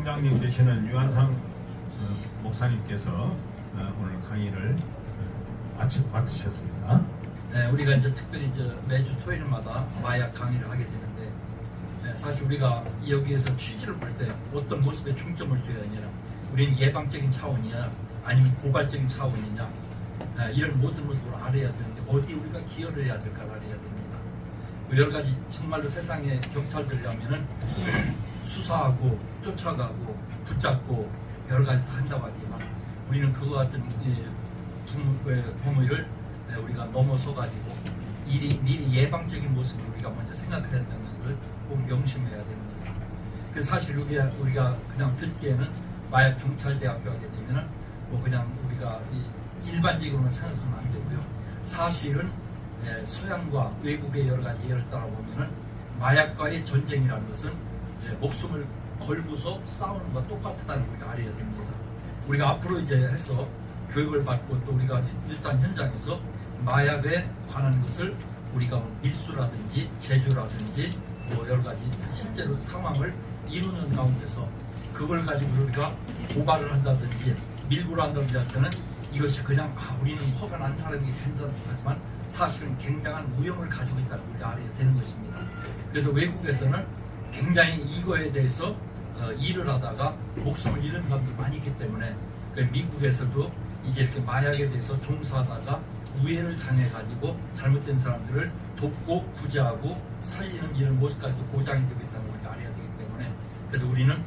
총장님 되시는 유한상 목사님께서 오늘 강의를 맡으셨습니다. 네, 우리가 이제 특별히 매주 토요일마다 마약 강의를 하게 되는데, 사실 우리가 여기에서 취지를 볼 때 어떤 모습에 중점을 둬야 하느냐, 우리는 예방적인 차원이냐 아니면 고발적인 차원이냐, 이런 모든 모습을 알아야 되는데 어디 우리가 기여를 해야 될까를 알아야 됩니다. 여러 가지 정말로 세상에 경찰들이라면은 수사하고 쫓아가고 붙잡고 여러 가지 다 한다고 하지만, 우리는 그와 같은 범위를 우리가 넘어서 가지고 미리 예방적인 모습을 우리가 먼저 생각해야 된다는 걸 꼭 명심해야 됩니다. 그래서 사실 우리가 그냥 듣기에는 마약 경찰대학교 하게 되면은 뭐 그냥 우리가 일반적으로는 생각하면 안 되고요. 사실은 서양과 외국의 여러 가지 예를 따라 보면은 마약과의 전쟁이라는 것은 목숨을 걸고서 싸우는 것과 똑같다는 걸 우리가 알아야 됩니다. 우리가 앞으로 이제 해서 교육을 받고 또 우리가 일상 현장에서 마약에 관한 것을 우리가 밀수라든지 제조라든지 뭐 여러 가지 실제로 상황을 이루는 가운데서 그걸 가지고 우리가 고발을 한다든지 밀고를 한다든지 할 때는 이것이 그냥 우리는 허가 난 사람이 괜찮지만 사실은 굉장한 위험을 가지고 있다는 걸 우리가 알아야 되는 것입니다. 그래서 외국에서는 굉장히 이거에 대해서 일을 하다가 목숨을 잃은 사람들이 많이 있기 때문에 미국에서도 이제 이렇게 마약에 대해서 종사하다가 우해를 당해가지고 잘못된 사람들을 돕고 구제하고 살리는 이런 모습까지도 보장이 되고 있다는 걸 우리가 알아야 되기 때문에, 그래서 우리는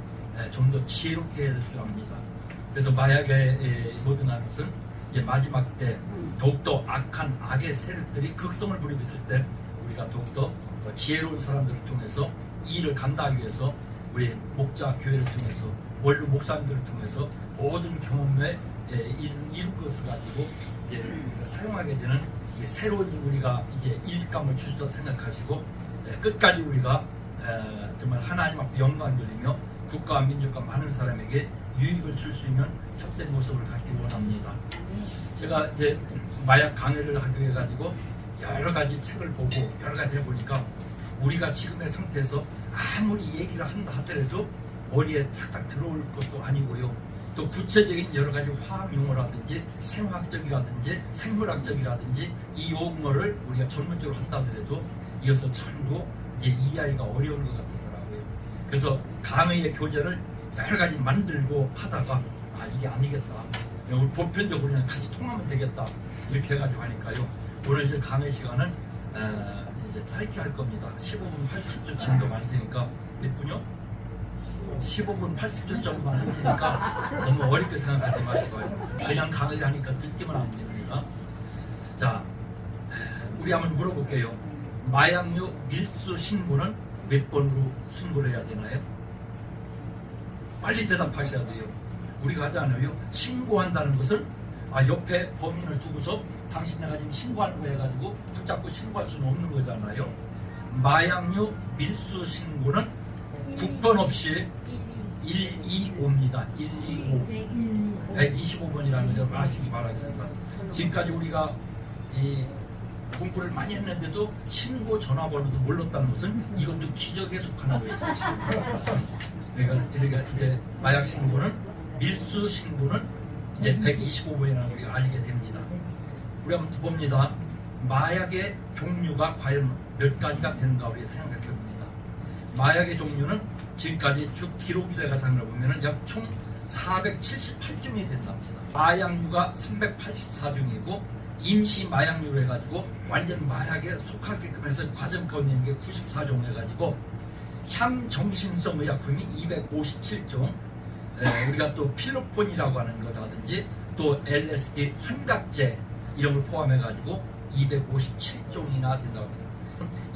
좀 더 지혜롭게 해야 합니다. 그래서 마약의 모든 것은 이제 마지막 때 더욱더 악한 악의 세력들이 극성을 부리고 있을 때 우리가 더욱더 지혜로운 사람들을 통해서 이 일을 감당하기 위해서 우리 목자 교회를 통해서 원로 목사님들을 통해서 모든 경험에 이룬 것을 가지고 이제 우리가 사용하게 되는 새로운 우리가 이제 일감을 주시다고 생각하시고 끝까지 우리가 정말 하나님 앞에 영광을 돌리며 국가와 민족과 많은 사람에게 유익을 줄 수 있는 참된 모습을 갖기 원합니다. 제가 이제 마약 강의를 하기 위해 가지고 여러 가지 책을 보고 여러 가지 해보니까 우리가 지금의 상태에서 아무리 얘기를 한다 하더라도 머리에 착착 들어올 것도 아니고요. 또 구체적인 여러 가지 화학 용어라든지 생화학적이라든지 생물학적이라든지 이 용어를 우리가 전문적으로 한다 하더라도 이것을 전부 이제 이해하기가 어려운 것 같더라고요. 그래서 강의의 교재를 여러 가지 만들고 하다가 이게 아니겠다. 우리 보편적으로 그냥 같이 통하면 되겠다. 이렇게 해가지고 하니까요. 오늘 이제 강의 시간은 이제 짧게 할 겁니다. 15분 80초 정도 할 테니까 몇 분요? 15분 80초 정도만 할 테니까 너무 어렵게 생각하지 마시고요. 그냥 강의 하니까 듣기만 하면 됩니다. 자, 우리 한번 물어볼게요. 마약류 밀수 신고는 몇 번으로 신고를 해야 되나요? 빨리 대답하셔야 돼요. 우리가 하잖아요. 신고한다는 것은 옆에 범인을 두고서 당신 내가 지금 신고하는 거 해가지고 붙잡고 신고할 수는 없는 거잖아요. 마약류 밀수 신고는 국번 없이 125입니다. 125 125번이라는 걸 아시기 바라겠습니다. 지금까지 우리가 이 공부를 많이 했는데도 신고 전화번호도 몰랐다는 것은 이것도 기적에 속하는 거예요. 그러니까 이제 마약 신고는 밀수 신고는 이제 125번이라는 걸 우리가 알게 됩니다. 우리 한번 봅니다. 마약의 종류가 과연 몇 가지가 되는가 우리가 생각해 봅니다. 마약의 종류는 지금까지 쭉 기록이 돼가서 보면은 약 총 478종이 된답니다. 마약류가 384종이고 임시 마약류로 해가지고 완전 마약에 속하게끔 해서 과정 가운데 있는 게 94종 해가지고 향정신성 의약품이 257종, 우리가 또 필로폰이라고 하는 거라든지 또 LSD 환각제 이런 걸 포함해가지고 257종이나 된다고 합니다.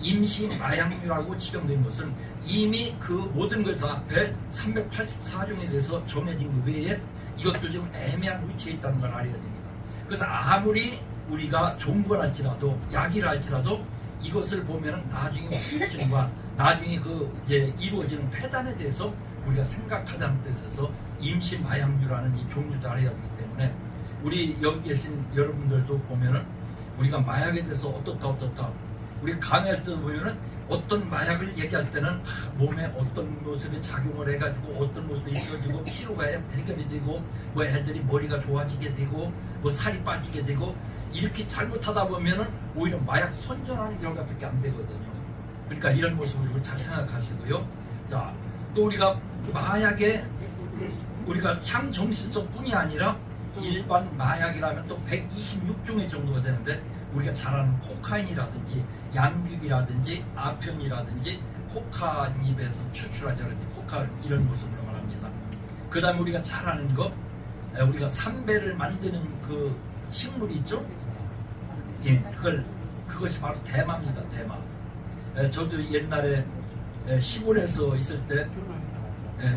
임시 마약류라고 지정된 것은 이미 그 모든 것을 앞에 384종에 대해서 정해진 것 외에 이것도 좀 애매한 위치에 있다는 걸 알아야 됩니다. 그래서 아무리 우리가 좋은 걸 할지라도 약이라 할지라도 이것을 보면은 나중에 후유증과 나중에 그 이제 이루어지는 폐단에 대해서 우리가 생각하자는 데 있어서 임시 마약류라는 이 종류도 알아야 되기 때문에 우리 여기 계신 여러분들도 보면은 우리가 마약에 대해서 어떻다 우리 강의할 때 보면은 어떤 마약을 얘기할 때는 몸에 어떤 모습이 작용을 해가지고 어떤 모습이 있어지고 피로가 해결이 되고 뭐 애들이 머리가 좋아지게 되고 뭐 살이 빠지게 되고 이렇게 잘못하다 보면은 오히려 마약 선전하는 결과밖에 안 되거든요. 그러니까 이런 모습을 잘 생각하시고요. 자, 또 우리가 마약에 우리가 향정신성뿐이 아니라 일반 마약이라면 또 126종의 정도가 되는데 우리가 잘 아는 코카인이라든지 양귀비라든지 아편이라든지 코카인입에서 추출하자든지 코카인 이런 모습으로 말합니다. 그 다음에 우리가 잘 아는 거 우리가 삼배를 만드는 그 식물이 있죠? 예, 그것이 바로 대마입니다. 대마. 저도 옛날에 시골에서 있을 때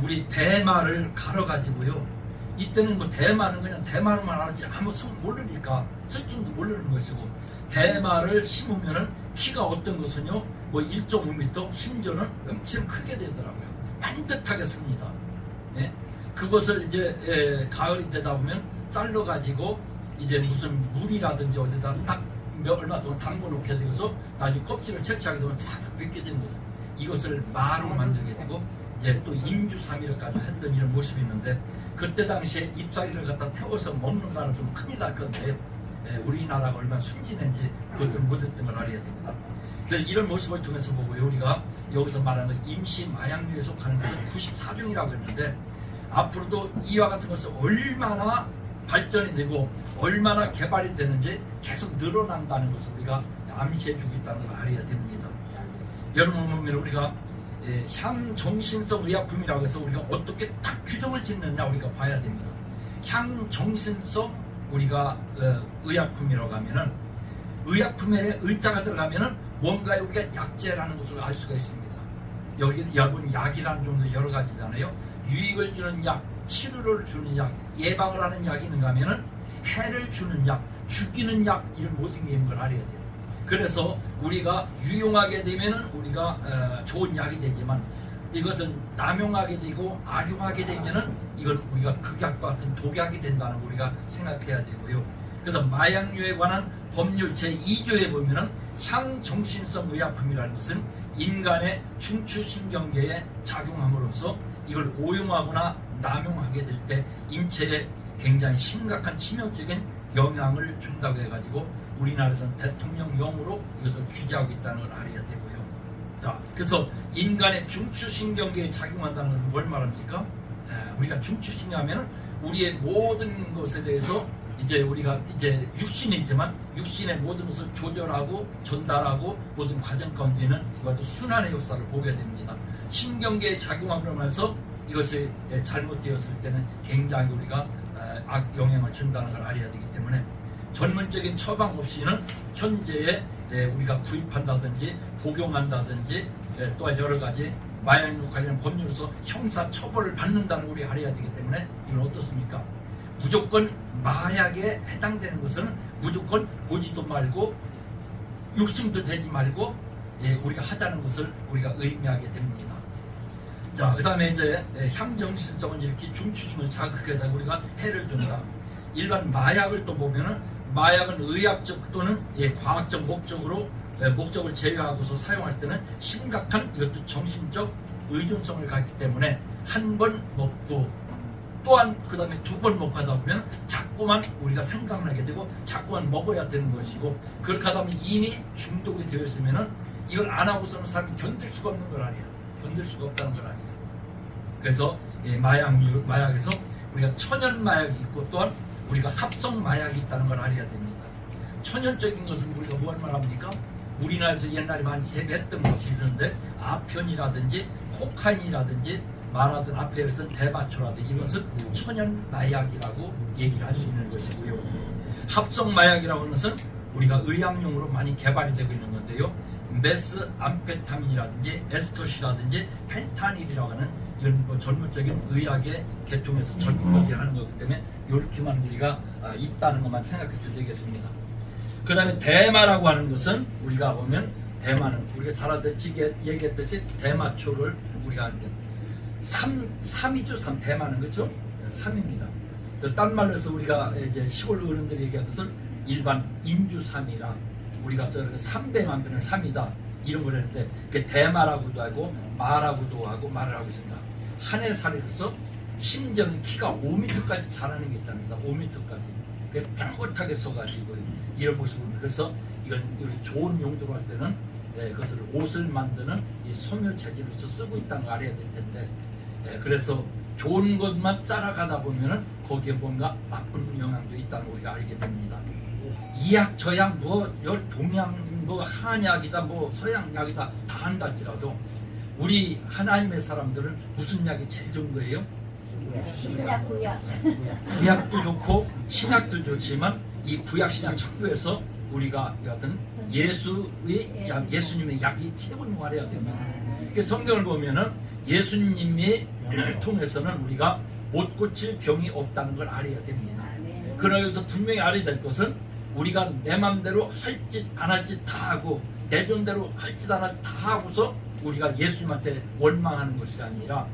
우리 대마를 갈아가지고요. 이때는 뭐 대마는 그냥 대마로만 알았지 아무 성 모르니까 쓸 줄도 모르는 것이고 대마를 심으면은 키가 어떤 것은요 뭐 1.5m 심지어는 엄청 크게 되더라고요. 반듯하게 씁니다. 예? 그것을 이제 가을이 되다 보면 잘라 가지고 이제 무슨 물이라든지 어디다 딱 얼마 동안 담궈 놓게 되어서 나중에 껍질을 채취하게 되면 싹싹 벗겨지는 것을 이것을 마로 만들게 되고 이제 또 임주삼이를까지 했던 이런 모습이 있는데 그때 당시에 잎사귀를 갖다 태워서 먹는 거 알았으면 큰일 날 건데 우리나라가 얼마나 순진한지 그것들 못했던 걸 알아야 됩니다. 그래서 이런 모습을 통해서 보고요. 우리가 여기서 말하는 임시 마약류에 속하는 것은 94종이라고 했는데 앞으로도 이와 같은 것은 얼마나 발전이 되고 얼마나 개발이 되는지 계속 늘어난다는 것을 우리가 암시해주고 있다는 걸 알아야 됩니다. 여러분 보면 우리가 향정신성 의약품이라고 해서 우리가 어떻게 딱 규정을 짓느냐 우리가 봐야 됩니다. 향정신성 우리가 의약품이라고 하면은 의약품에 의자가 들어가면은 뭔가 우리가 약재라는 것을 알 수가 있습니다. 여기 여러분 약이라는 종류 여러 가지잖아요. 유익을 주는 약, 치료를 주는 약, 예방을 하는 약이 있는가 하면은 해를 주는 약, 죽이는 약 이런 모든 게 있는 걸 알아야 돼요. 그래서 우리가 유용하게 되면은 우리가 좋은 약이 되지만 이것은 남용하게 되고 악용하게 되면은 이건 우리가 극약과 같은 독약이 된다는 걸 우리가 생각해야 되고요. 그래서 마약류에 관한 법률 제2조에 보면은 향정신성 의약품이라는 것은 인간의 중추신경계에 작용함으로써 이걸 오용하거나 남용하게 될 때 인체에 굉장히 심각한 치명적인 영향을 준다고 해가지고 우리나라에서는 대통령령으로 이것을 규제하고 있다는 걸 알아야 되고요. 자, 그래서 인간의 중추신경계에 작용한다는 건 뭘 말합니까? 우리가 중추신경하면 우리의 모든 것에 대해서 이제 우리가 이제 육신이지만 육신의 모든 것을 조절하고 전달하고 모든 과정 가운데는 이것도 순환의 역사를 보게 됩니다. 신경계에 작용함으로 해서 이것이 잘못되었을 때는 굉장히 우리가 악 영향을 준다는 걸 알아야 되기 때문에 전문적인 처방 없이는 현재에 우리가 구입한다든지 복용한다든지 또 여러 가지 마약류 관련 법률에서 형사 처벌을 받는다는 걸 우리가 알아야 되기 때문에 이건 어떻습니까? 무조건 마약에 해당되는 것은 무조건 보지도 말고 욕심도 되지 말고 우리가 하자는 것을 우리가 의미하게 됩니다. 자, 그 다음에 이제 향정신성은 이렇게 중추신경을 자극해서 우리가 해를 준다. 일반 마약을 또 보면은 마약은 의학적 또는 과학적 목적을 제외하고서 사용할 때는 심각한 이것도 정신적 의존성을 갖기 때문에 한 번 먹고 또한 그 다음에 두 번 먹고 하다 보면 자꾸만 우리가 생각나게 되고 자꾸만 먹어야 되는 것이고 그렇게 하다 보면 이미 중독이 되어 있으면은 이걸 안 하고서는 사람이 견딜 수가 없는 걸 아니에요. 견딜 수가 없다는 걸 아니에요. 그래서 마약에서 우리가 천연 마약이 있고 또한 우리가 합성 마약이 있다는 걸 알아야 됩니다. 천연적인 것은 우리가 뭘 말합니까? 우리나라에서 옛날에 많이 세배했던 것이 있는데 아편이라든지 코카인이라든지 말하던 앞에 했던 대마초라든지 이것은 천연 마약이라고 얘기를 할 수 있는 것이고요. 합성 마약이라고 하는 것은 우리가 의학용으로 많이 개발이 되고 있는 건데요. 메스암페타민이라든지 에스토시라든지 펜타닐이라고 하는 이런 뭐 전문적인 의학의 계통에서 전문적이 하는 거기 때문에 이렇게만 우리가 있다는 것만 생각해 줘야 되겠습니다. 그 다음에 대마라고 하는 것은 우리가 보면 대마는 우리가 잘 알듯이 얘기했듯이 대마초를 우리가 하는데 3이죠. 대마는 그렇죠? 3입니다. 딴 말로 해서 우리가 이제 시골 어른들이 얘기하는 것은 일반 임주삼이라 우리가 저렇게 3배 만드는 3이다. 이런 걸 했는데 대마라고도 하고 마라고도 하고 말을 하고 있습니다. 한 해 살이로서 심지어는 키가 5m까지 자라는 게 있답니다. 5m까지 뺑긋하게 서가지고 이런 모습을 그래서 이건 좋은 용도로 할 때는 그것을 옷을 만드는 이 섬유 재질로서 쓰고 있다는 걸 알아야 될 텐데 그래서 좋은 것만 따라가다 보면은 거기에 뭔가 나쁜 영향도 있다는 걸 우리가 알게 됩니다. 이약 저약 뭐 동양 뭐 한약이다 뭐 서양약이다 다 한다 할지라도 우리 하나님의 사람들은 무슨 약이 제일 좋은 거예요? 신약 구약. 구약도 좋고 신약도 좋지만 이 구약 신약 창조에서 우리가 여하튼 예수님의 약이 최고인 걸 알아야 됩니다. 성경을 보면은 예수님이 통해서는 우리가 못 고칠 병이 없다는 걸 알아야 됩니다. 그러나 여기서 분명히 알아야 될 것은 우리가 내 맘대로 할 짓 안 할 짓 다 하고 내 돈대로 할 짓 안 할 짓 다 하고서 우리가 예수님한테 원망하는 것이 아니라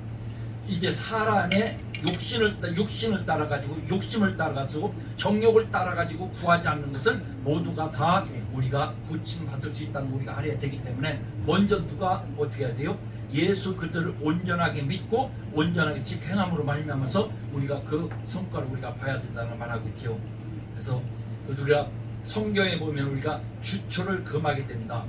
이제 사람의 육신을 따라가지고 욕심을 따라가서 정욕을 따라가지고 구하지 않는 것은 모두가 다 우리가 고침받을 수 있다는 걸 우리가 알아야 되기 때문에 먼저 누가 어떻게 해야 돼요? 예수 그들을 온전하게 믿고 온전하게 집행함으로 말미암아서 우리가 그 성과를 우리가 봐야 된다는 말하고 있죠. 그래서 우리가 성경에 보면 우리가 주초를 금하게 된다.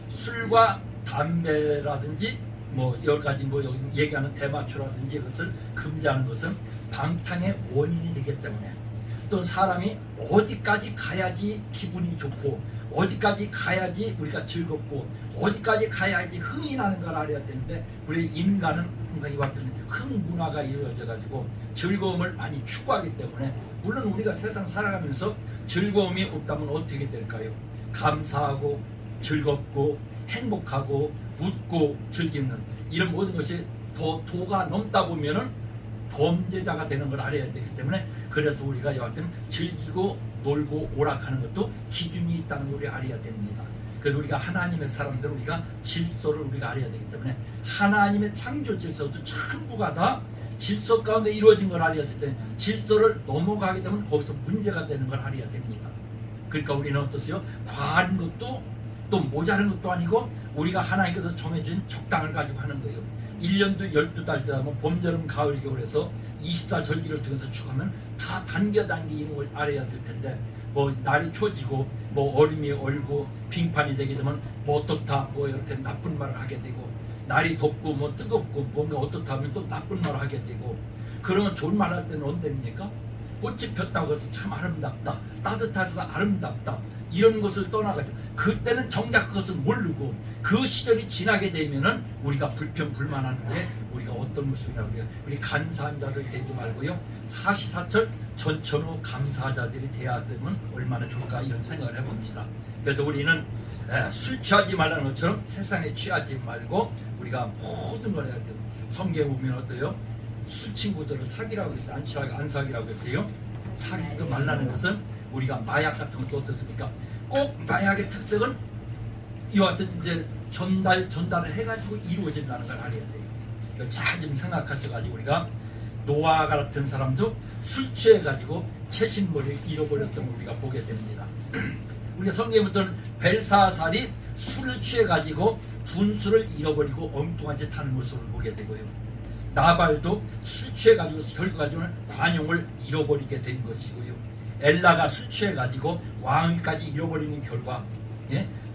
술과 담배라든지 뭐 여러 가지 뭐 여기 얘기하는 대마초라든지 그것을 금지하는 것은 방탕의 원인이 되기 때문에 또 사람이 어디까지 가야지 기분이 좋고 어디까지 가야지 우리가 즐겁고 어디까지 가야지 흥이 나는 걸 알아야 되는데 우리 인간은 항상 이와 같은 흥 문화가 이루어져 가지고 즐거움을 많이 추구하기 때문에 물론 우리가 세상 살아가면서 즐거움이 없다면 어떻게 될까요? 감사하고 즐겁고 행복하고 웃고 즐기는 이런 모든 것이 도가 넘다 보면은 범죄자가 되는 걸 알아야 되기 때문에 그래서 우리가 여하튼 즐기고 놀고 오락하는 것도 기준이 있다는 걸 알아야 됩니다. 그래서 우리가 하나님의 사람들 우리가 질서를 우리가 알아야 되기 때문에 하나님의 창조 질서도 전부가 다 질서 가운데 이루어진 걸 알아야 될 때 질서를 넘어가게 되면 거기서 문제가 되는 걸 알아야 됩니다. 그러니까 우리는 어떠세요? 과한 것도 또 모자른 것도 아니고 우리가 하나님께서 정해준 적당을 가지고 하는 거예요. 1년도 12달 때 하면 봄, 여름, 가을, 겨울에서 20달 절기를 통해서 쭉 하면 다 단계 이런 걸 알아야 될 텐데 뭐 날이 추워지고 뭐 얼음이 얼고 빙판이 되게 되면 뭐 어떻다 뭐 이렇게 나쁜 말을 하게 되고 날이 덥고 뭐 뜨겁고 뭔가 어떻다 하면 또 나쁜 말을 하게 되고 그러면 좋은 말 할 때는 언제입니까? 꽃이 폈다고 해서 참 아름답다 따뜻해서 아름답다 이런 것을 떠나가지고 그때는 정작 그것을 모르고 그 시절이 지나게 되면은 우리가 불평불만하는 게 우리가 어떤 모습이라고 그래요. 우리 간사한 자들이 되지 말고요 사시사철 전천후 감사자들이 돼야 되면 얼마나 좋을까 이런 생각을 해봅니다. 그래서 우리는 술 취하지 말라는 것처럼 세상에 취하지 말고 우리가 모든 걸 해야 돼요. 성경에 보면 어때요? 술 친구들을 사귀라고 했어요? 안 사귀라고 했어요? 사귀지도 말라는 것은 우리가 마약 같은 것도 어떻습니까? 꼭 마약의 특색은 이와 같은 이제 전달을 해가지고 이루어진다는 걸 알아야 돼요. 이걸 잘 좀 생각하셔가지고 우리가 노아 같은 사람도 술 취해가지고 채신머리를 잃어버렸던 걸 우리가 보게 됩니다. 우리가 성경부터는 벨사살이 술을 취해가지고 분수를 잃어버리고 엉뚱한 짓 하는 모습을 보게 되고요. 나발도 술 취해가지고 결과적으로 관용을 잃어버리게 된 것이고요. 엘라가 술 취해가지고 왕위까지 잃어버리는 결과,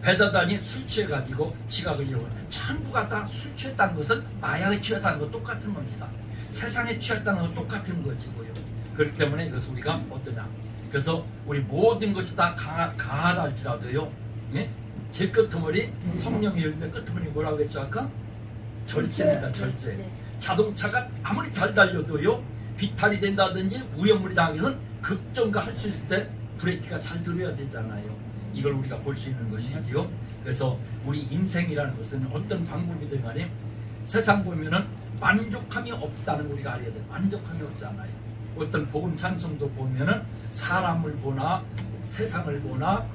베다단이 술 취해가지고 지각을 잃어버리는 전부가 다 술 취했다는 것은 마약에 취했다는 것 똑같은 겁니다. 세상에 취했다는 것 똑같은 것이고요. 그렇기 때문에 이것을 우리가 어떠냐? 그래서 우리 모든 것이 다 강하다 할지라도요. 제 끄트머리 성령의 열매 끄트머리 뭐라고 했죠 아까? 절제입니다. 절제. 자동차가 아무리 잘 달려도요 비탈이 된다든지 위험물이 당하면 급정거 할 수 있을 때 브레이크가 잘 들어야 되잖아요. 이걸 우리가 볼 수 있는 것이지요. 그래서 우리 인생이라는 것은 어떤 방법이든 간에 세상 보면은 만족함이 없다는 걸 우리가 알아야 돼요. 만족함이 없잖아요. 어떤 복음 찬송도 보면은 사람을 보나 세상을 보나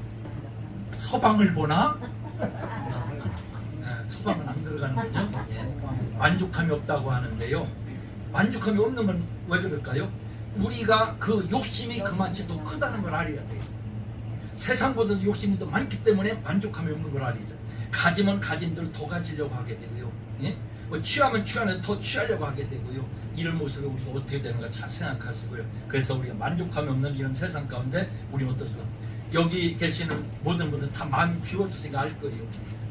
서방을 보나 서방은 안 들어가는 거죠. 만족함이 없다고 하는데요. 만족함이 없는 건 왜 그럴까요? 우리가 그 욕심이 그만치 더 크다는 걸 알아야 돼요. 세상보다 욕심이 더 많기 때문에 만족함이 없는 걸 알리죠. 가지면 가진 대로 더 가지려고 하게 되고요. 예? 뭐 취하면 취하는 대로 더 취하려고 하게 되고요. 이런 모습을 우리가 어떻게 되는가 잘 생각하시고요. 그래서 우리가 만족함이 없는 이런 세상 가운데 우리는 어떻습니까? 여기 계시는 모든 분들 다 마음이 비워졌으니까 알 거예요.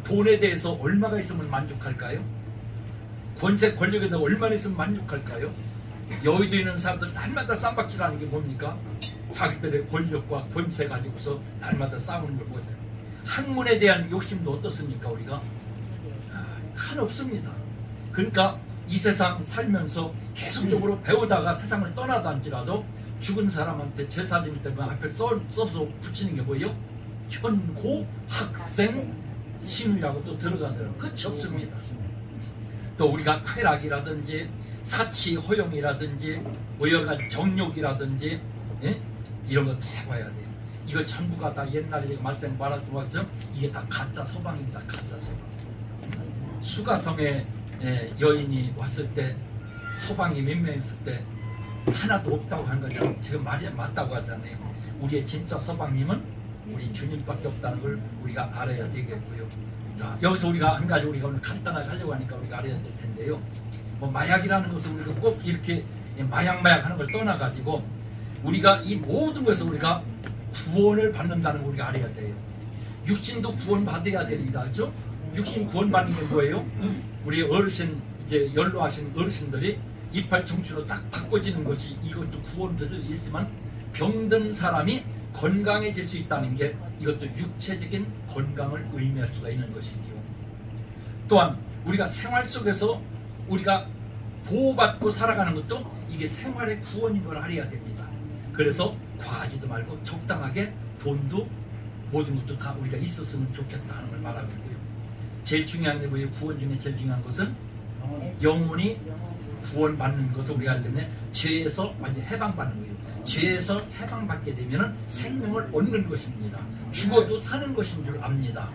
돈에 대해서 얼마가 있으면 만족할까요? 권세 권력에 대해서 얼마나 있으면 만족할까요? 여의도에 있는 사람들 날마다 쌈박질하는 게 뭡니까? 자기들의 권력과 권세 가지고서 날마다 싸우는 걸 보잖아요. 학문에 대한 욕심도 어떻습니까? 우리가 한없습니다. 그러니까 이 세상 살면서 계속적으로 배우다가 세상을 떠나다 할지라도 죽은 사람한테 제사지기 때문에 앞에 써서 붙이는 게 뭐예요? 현고 학생 신이라고 또 들어가더라고요. 끝이 없습니다. 또 우리가 쾌락이라든지 사치 허용이라든지 뭐 여러 가지 정욕이라든지 예? 이런 거 다 봐야 돼요. 이거 전부가 다 옛날에 말씀 말했죠. 이게 다 가짜 서방입니다. 가짜 서방. 수가성에 여인이 왔을 때 서방이 몇 명 있을 때 하나도 없다고 하는 거죠. 지금 말이 맞다고 하잖아요. 우리의 진짜 서방님은 우리 주님밖에 없다는 걸 우리가 알아야 되겠고요. 자, 여기서 우리가 한 가지 우리가 오늘 간단하게 하려고 하니까 우리가 알아야 될 텐데요. 뭐 마약이라는 것을 우리가 꼭 이렇게 마약 하는 걸 떠나가지고 우리가 이 모든 것을 우리가 구원을 받는다는 걸 우리가 알아야 돼요. 육신도 구원 받아야 됩니다. 그렇죠? 육신 구원 받는 게 뭐예요? 우리 어르신 이제 연로하신 어르신들이 이빨 청춘으로 딱 바꿔지는 것이 이것도 구원도 있지만 병든 사람이 건강해질 수 있다는 게 이것도 육체적인 건강을 의미할 수가 있는 것이지요. 또한 우리가 생활 속에서 우리가 보호받고 살아가는 것도 이게 생활의 구원인 걸 알아야 됩니다. 그래서 과하지도 말고 적당하게 돈도 모든 것도 다 우리가 있었으면 좋겠다는 걸 말하고 있고요. 제일 중요한 게 뭐예요? 구원 중에 제일 중요한 것은 영혼이 구원받는 것을 우리가 알기 때문에 죄에서 완전히 해방받는 거예요. 죄에서 해방받게 되면 생명을 얻는 것입니다. 죽어도 사는 것인 줄 압니다.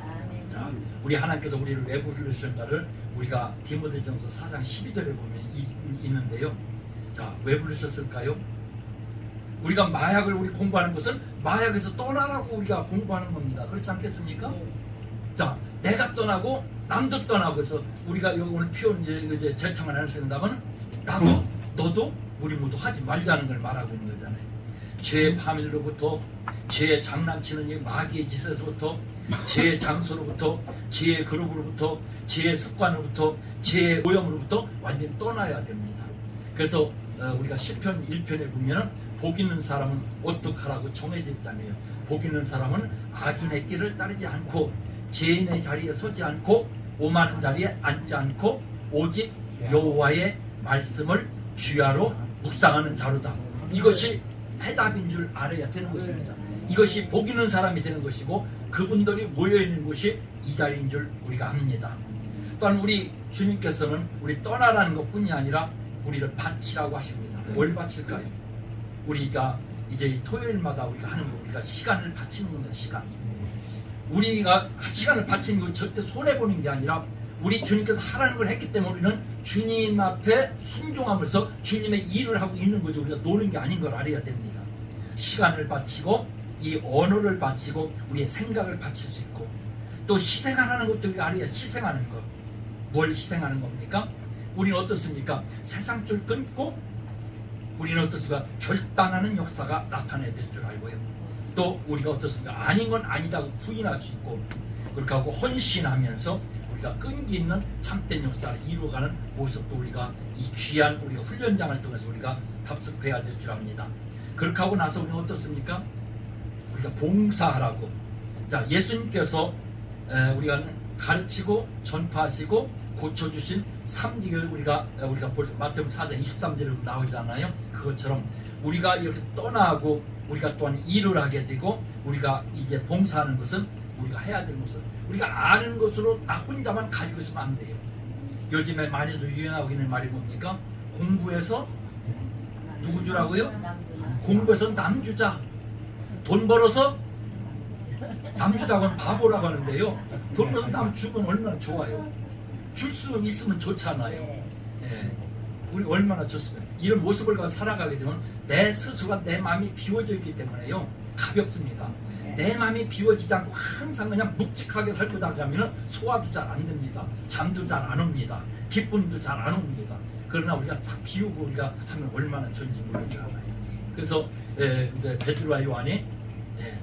자, 우리 하나님께서 우리를 왜 부르셨는가를 우리가 디모데전서 4장 12절에 보면 있는데요. 자, 왜 부르셨을까요? 우리가 마약을 우리 공부하는 것은 마약에서 떠나라고 우리가 공부하는 겁니다. 그렇지 않겠습니까? 자, 내가 떠나고 남도 떠나고 해서 우리가 여기 오늘 피온 이제 제창을 하신다면 나도 너도 우리 모두 하지 말자는 걸 말하고 있는 거잖아요. 죄의 파멸로부터 죄의 장난치는 이 마귀의 짓에서부터 죄의 장소로부터 죄의 그룹으로부터 죄의 습관으로부터 죄의 오염으로부터 완전히 떠나야 됩니다. 그래서 우리가 시편 1편에 보면 복 있는 사람은 어떡하라고 정해져 있잖아요. 복 있는 사람은 악인의 길을 따르지 않고 죄인의 자리에 서지 않고 오만한 자리에 앉지 않고 오직 여호와의 말씀을 주야로 묵상하는 자로다. 이것이 해답인 줄 알아야 되는 것입니다. 이것이 복 있는 사람이 되는 것이고 그분들이 모여있는 곳이 이 자리인 줄 우리가 압니다. 또한 우리 주님께서는 우리 떠나라는 것뿐이 아니라 우리를 바치라고 하십니다. 뭘 바칠까요? 우리가 이제 토요일마다 우리가 하는 거 우리가 시간을 바치는 겁니다. 시간. 우리가 시간을 바치는 걸 절대 손해보는 게 아니라 우리 주님께서 하라는 걸 했기 때문에 우리는 주님 앞에 순종하면서 주님의 일을 하고 있는 거죠. 우리가 노는 게 아닌 걸 알아야 됩니다. 시간을 바치고 이 언어를 바치고 우리의 생각을 바칠 수 있고 또 희생하는 것도 우리가 알아야 희생하는 것. 뭘 희생하는 겁니까? 우리는 어떻습니까? 세상줄 끊고 우리는 어떻습니까? 결단하는 역사가 나타나야 될 줄 알고요. 또 우리가 어떻습니까? 아닌 건 아니다고 부인할 수 있고 그렇게 하고 헌신하면서 우리가 끈기 있는 참된 역사를 이루어가는 모습도 우리가 이 귀한 우리가 훈련장을 통해서 우리가 답습해야 될 줄 압니다. 그렇게 하고 나서 우리는 어떻습니까? 우리가 봉사하라고. 자, 예수님께서 우리가 가르치고 전파하시고 고쳐주신 3기를 우리가 마태복음 4장 23절에 나오잖아요. 그것처럼 우리가 이렇게 떠나고 우리가 또한 일을 하게 되고 우리가 이제 봉사하는 것은 우리가 해야 되는 것은 우리가 아는 것으로 나 혼자만 가지고 있으면 안 돼요. 요즘에 많이 유행하고 있는 말이 뭡니까? 공부해서 누구 주라고요? 공부해서 남 주자. 돈 벌어서 남 주자고 하면 바보라고 하는데요. 돈 벌어서 남 주면 얼마나 좋아요. 줄 수 있으면 좋잖아요. 예. 우리 얼마나 좋습니까? 이런 모습을 가지고 살아가게 되면 내 스스로가 내 마음이 비워져 있기 때문에요. 가볍습니다. 내 마음이 비워지지 않고 항상 그냥 묵직하게 살고 나가면 소화도 잘 안 됩니다. 잠도 잘 안 옵니다. 기쁨도 잘 안 옵니다. 그러나 우리가 참 비우고 우리가 하면 얼마나 좋은지 모르지 않아요. 그래서 이제 베드로와 요한이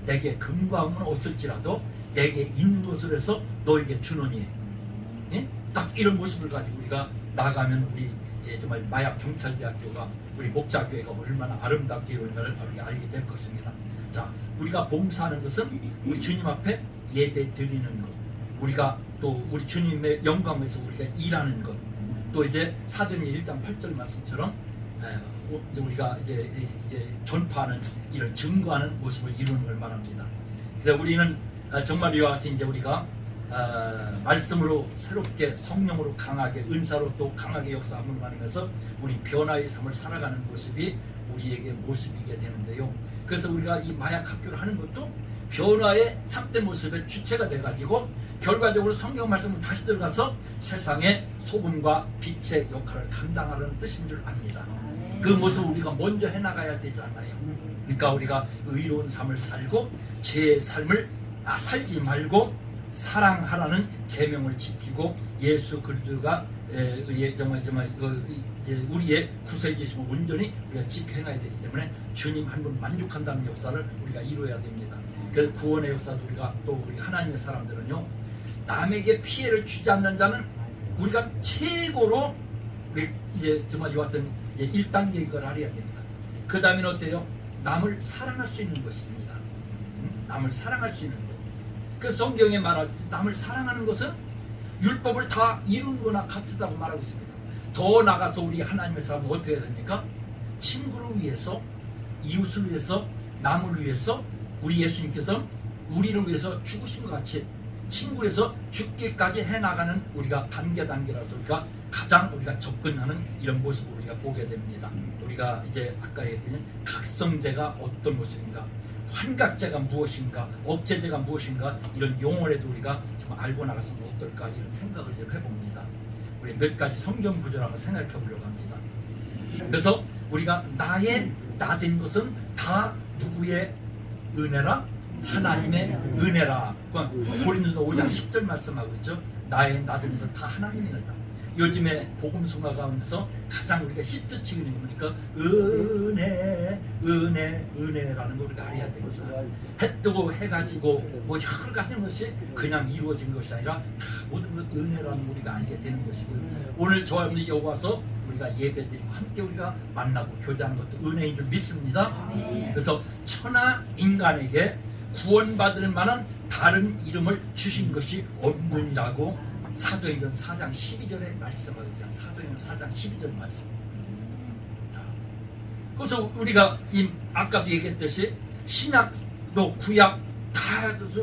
내게 금과 은은 없을지라도 내게 있는 것으로 해서 너에게 주노니, 딱 이런 모습을 가지고 우리가 나가면 우리 정말 마약 경찰대학교가 우리 목자교회가 얼마나 아름답게 이루어진가를 우리가 알게 될 것입니다. 자, 우리가 봉사하는 것은 우리 주님 앞에 예배 드리는 것, 우리가 또 우리 주님의 영광을 위해서 우리가 일하는 것, 또 이제 사도행전 1장 8절 말씀처럼 이제 우리가 이제 전파하는 이런 증거하는 모습을 이루는 걸 말합니다. 그래서 우리는 정말 이와 같이 이제 우리가 말씀으로 새롭게 성령으로 강하게 은사로 또 강하게 역사함을 말하면서 우리 변화의 삶을 살아가는 모습이 우리에게 모습이게 되는데요. 그래서 우리가 이 마약 학교를 하는 것도 변화의 참된 모습의 주체가 돼가지고 결과적으로 성경 말씀을 다시 들어가서 세상의 소금과 빛의 역할을 감당하려는 뜻인 줄 압니다. 그 모습을 우리가 먼저 해나가야 되잖아요. 그러니까 우리가 의로운 삶을 살고 죄의 삶을 살지 말고 사랑하라는 계명을 지키고 예수 그리스도가 정말 이제 우리의 구세주심을 온전히 우리가 지켜 행해야 되기 때문에 주님 한 분 만족한다는 역사를 우리가 이루어야 됩니다. 그 구원의 역사도 우리 하나님의 사람들은요, 남에게 피해를 주지 않는 자는 우리가 최고로 이제 정말 이와 같은 이제 1단계인 걸 알아야 됩니다. 그 다음에는 어때요? 남을 사랑할 수 있는 것입니다. 남을 사랑할 수 있는 것. 그 성경에 말하듯 남을 사랑하는 것은 율법을 다 이룬 거나 같다고 말하고 있습니다. 더 나가서 우리 하나님의 사람은 어떻게 해야 됩니까? 친구를 위해서, 이웃을 위해서, 남을 위해서 우리 예수님께서 우리를 위해서 죽으신 것 같이 친구에서 죽기까지 해나가는 우리가 단계라도 우리가 가장 우리가 접근하는 이런 모습을 우리가 보게 됩니다. 우리가 이제 아까 얘기했던 각성제가 어떤 모습인가, 환각제가 무엇인가, 억제제가 무엇인가, 이런 용어라도 우리가 정말 알고 나갔으면 어떨까, 이런 생각을 좀 해봅니다. 우리 몇 가지 성경 구절을 한번 생각해 보려고 합니다. 그래서 우리가 나된 것은 다 누구의 은혜라? 하나님의 은혜라. 고린도서 5장 10절 말씀하고 있죠. 나된 것은 다 하나님의 은혜다. 요즘에 복음 성가 가운데서 가장 우리가 히트치고 있는 거니까 은혜라는 걸 우리가 알아야 됩니다. 해 뜨고 해가지고 뭐 여러 가지 것이 그냥 이루어진 것이 아니라 다 모든 것 은혜라는 걸 우리가 알게 되는 것이고요. 오늘 저와 여기 와서 우리가 예배드리고 함께 우리가 만나고 교제하는 것도 은혜인 줄 믿습니다. 그래서 천하 인간에게 구원받을 만한 다른 이름을 주신 것이 없느니라고 사도행전 4장 12절에 말씀하고 있잖아요. 사도행전 4장 12절 말씀. 자, 그래서 우리가 아까도 얘기했듯이 신약도 구약 다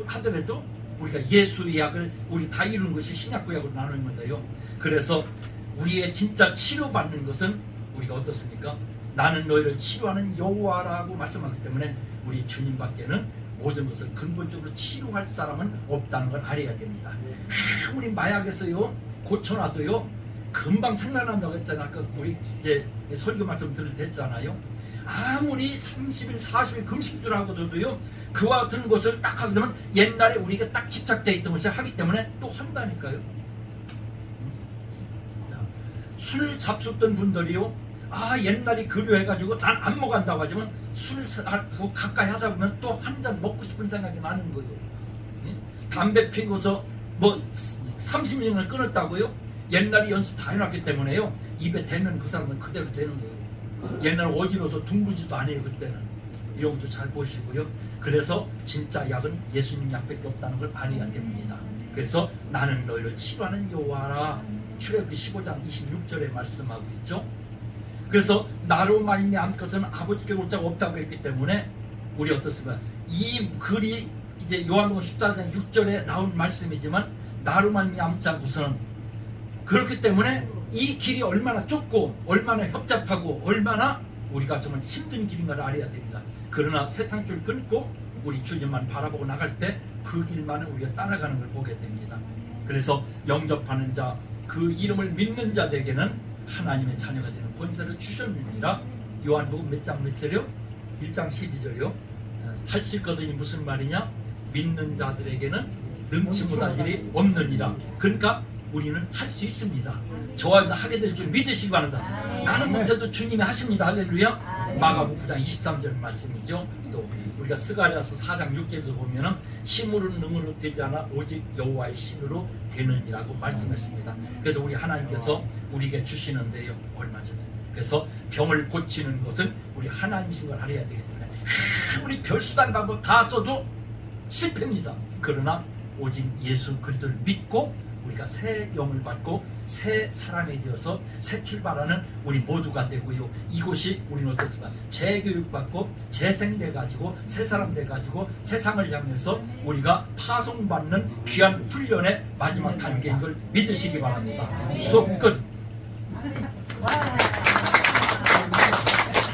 하더라도 우리가 예수의 약을 우리 다 이루는 것이 신약 구약으로 나누는 건데요. 그래서 우리의 진짜 치료받는 것은 우리가 어떻습니까? 나는 너희를 치료하는 여호와라고 말씀하기 때문에 우리 주님밖에는 모든 것을 근본적으로 치료할 사람은 없다는 걸 알아야 됩니다. 아무리 마약에서요 고쳐놔도요 금방 생각난다고 했잖아요. 아까 우리 이제 설교 말씀 들을 때 했잖아요. 아무리 30일 40일 금식들 하고도요 그와 같은 것을 딱 하게 되면 옛날에 우리가 딱 집착되어 있던 것을 하기 때문에 또 한다니까요. 술 잡숫던 분들이요, 옛날이 그리워해가지고 난 안 먹한다고 하지만 술 가까이 하다 보면 또 한 잔 먹고 싶은 생각이 나는 거예요. 담배 피고서 뭐 30년을 끊었다고요? 옛날에 연습 다 해놨기 때문에요 입에 대면 그 사람은 그대로 되는 거예요. 옛날 어지러워서 둥글지도 않아요. 그때는 이런 것도 잘 보시고요. 그래서 진짜 약은 예수님 약밖에 없다는 걸 알아야 됩니다. 그래서 나는 너희를 치료하는 여호와라, 출애굽기 15장 26절에 말씀하고 있죠. 그래서 나로 말미암은 것은 아버지께 올 자가 없다고 했기 때문에 우리 어떻습니까? 이 글이 이제 요한복음 14장 6절에 나온 말씀이지만 나로 말미암은 자 무슨, 그렇기 때문에 이 길이 얼마나 좁고 얼마나 협잡하고 얼마나 우리가 정말 힘든 길인 걸 알아야 됩니다. 그러나 세상 줄 끊고 우리 주님만 바라보고 나갈 때 그 길만을 우리가 따라가는 걸 보게 됩니다. 그래서 영접하는 자, 그 이름을 믿는 자에게는 하나님의 자녀가 되는 권세를 주셨느니라. 요한복음 몇 장 몇 절이요? 1장 12절이요. 할 수 있거든이 무슨 말이냐? 믿는 자들에게는 능치 못할 일이 없느니라. 그러니까 우리는 할 수 있습니다. 저와 하게 될 줄 믿으시기 바란다. 나는 못해도 주님이 하십니다. 할렐루야. 마가복음 9장 23절 말씀이죠. 또 우리가 스가랴서 4장 6절에서 보면은 힘으로 능으로 되지 않아 오직 여호와의 신으로 되느니라고 말씀했습니다. 그래서 우리 하나님께서 우리에게 주시는데요, 얼마 전에. 그래서 병을 고치는 것은 우리 하나님이신 걸 알아야 되기 때문에 아무리 별수단 방법 다 써도 실패입니다. 그러나 오직 예수 그리스도를 믿고 우리가 새 영을 받고 새 사람이 되어서 새 출발하는 우리 모두가 되고요. 이곳이 우리는 어떻습니까? 재교육받고 재생돼가지고 새 사람 돼가지고 세상을 향해서 우리가 파송받는 귀한 훈련의 마지막 단계인 걸 믿으시기 바랍니다. 수업 끝. 와.